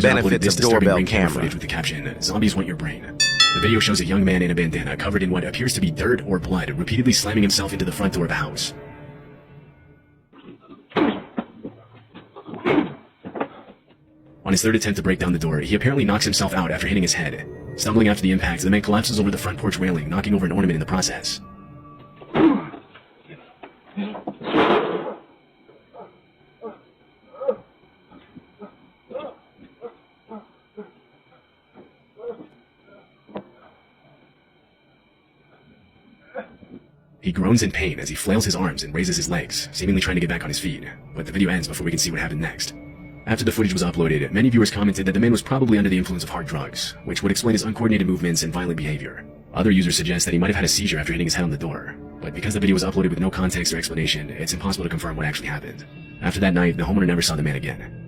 Benefits of doorbell camera footage with the caption, "Zombies want your brain." The video shows a young man in a bandana covered in what appears to be dirt or blood, repeatedly slamming himself into the front door of a house. On his third attempt to break down the door, he apparently knocks himself out after hitting his head. Stumbling after the impact, the man collapses over the front porch railing, knocking over an ornament in the process. He groans in pain as he flails his arms and raises his legs, seemingly trying to get back on his feet, but the video ends before we can see what happened next. After the footage was uploaded, many viewers commented that the man was probably under the influence of hard drugs, which would explain his uncoordinated movements and violent behavior. Other users suggest that he might have had a seizure after hitting his head on the door, but because the video was uploaded with no context or explanation, it's impossible to confirm what actually happened. After that night, the homeowner never saw the man again.